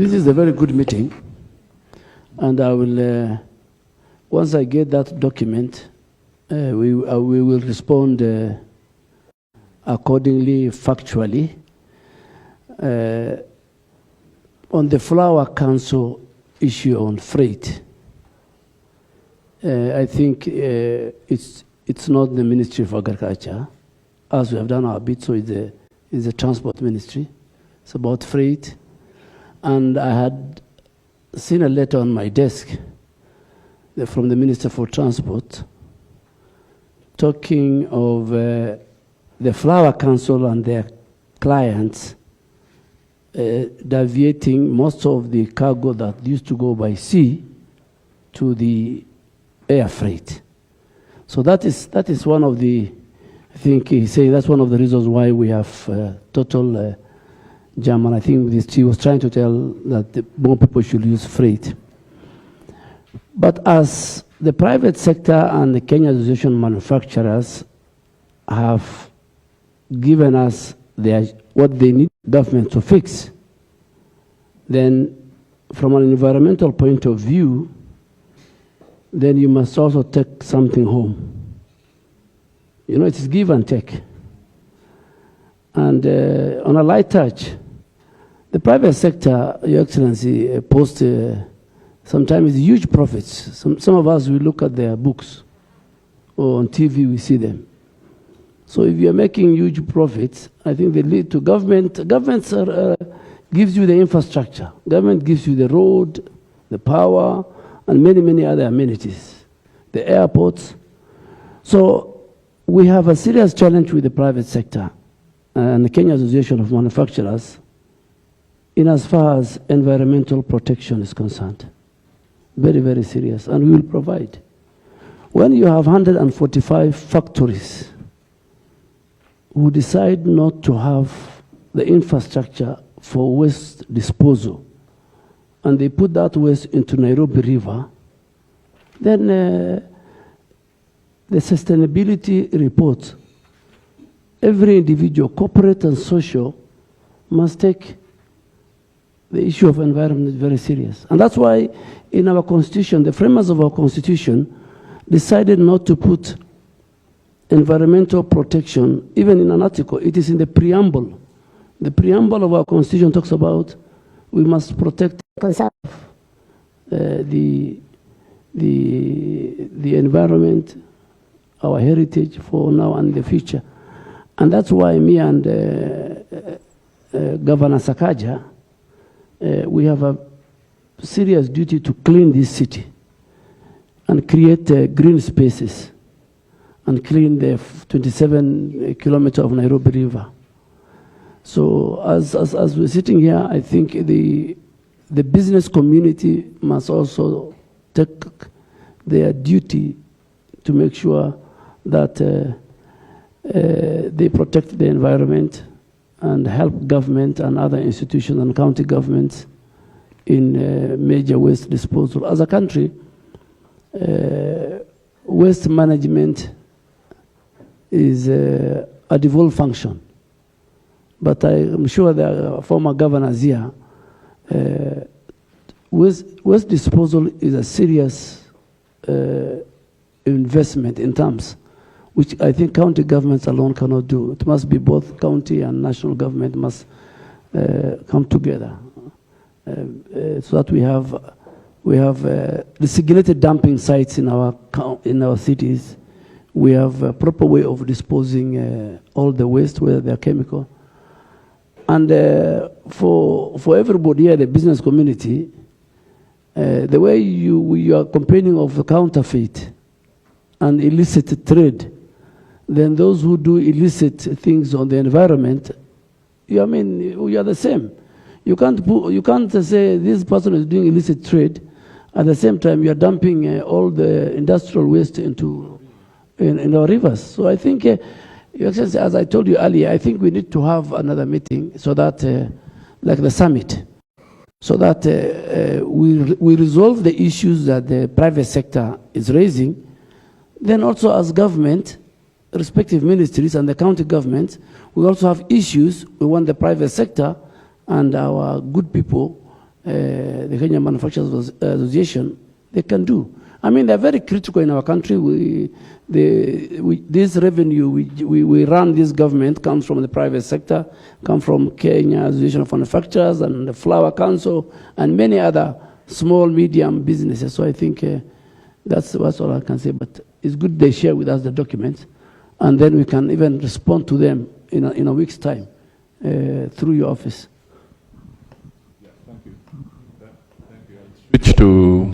This is a very good meeting, and I will, once I get that document, we will respond accordingly, factually. On the Flour Council issue on freight, I think it's not the Ministry of Agriculture, as we have done our bit, so it's the Transport Ministry. It's about freight. And I had seen a letter on my desk from the Minister for Transport talking of the Flour Council and their clients deviating most of the cargo that used to go by sea to the air freight. So that is one of the, I think he's saying that's one of the reasons why we have total jam. And I think he was trying to tell that more people should use freight. But as the private sector and the Kenya Association of Manufacturers have given us what they need government to fix, then from an environmental point of view, then you must also take something home. You know, it's give and take. And on a light touch, the private sector, Your Excellency, posts sometimes huge profits. Some of us, we look at their books, or on TV we see them. So if you're making huge profits, I think they lead to government. Government gives you the infrastructure. Government gives you the road, the power, and many, many other amenities, the airports. So we have a serious challenge with the private sector and the Kenya Association of Manufacturers in as far as environmental protection is concerned. Very, very serious, and we will provide. When you have 145 factories who decide not to have the infrastructure for waste disposal, and they put that waste into Nairobi River, then the sustainability report, every individual, corporate and social, must take the issue of environment very serious. And that's why in our constitution, the framers of our constitution decided not to put environmental protection, even in an article. It is in the preamble. The preamble of our constitution talks about we must protect, conserve the environment, our heritage for now and the future. And that's why me and Governor Sakaja, we have a serious duty to clean this city and create green spaces and clean the 27 kilometers of Nairobi River. So as we're sitting here, I think the business community must also take their duty to make sure that they protect the environment and help government and other institutions and county governments in major waste disposal. As a country, waste management is a devolved function. But I'm sure the former governors here, waste disposal is a serious investment in terms which I think county governments alone cannot do. It must be both county and national government must come together so that we have designated dumping sites in our cities. We have a proper way of disposing all the waste, whether they are chemical. And for everybody here, the business community, the way you are complaining of the counterfeit and illicit trade, then those who do illicit things on the environment, we are the same. You can't say this person is doing illicit trade, at the same time you are dumping all the industrial waste into in our rivers. So I think, Your Excellency, as I told you earlier, I think we need to have another meeting so that, like the summit, so that we resolve the issues that the private sector is raising. Then also as government, respective ministries and the county governments, we also have issues. We want the private sector and our good people the Kenya Manufacturers Association, they can do. I mean, they're very critical in our country. This revenue, we run this government comes from the private sector, come from Kenya Association of Manufacturers and the Flour Council and many other small, medium businesses. So I think that's all I can say. But it's good they share with us the documents, and then we can even respond to them in a week's time through your office. Yeah, thank you. Thank you. I'll switch to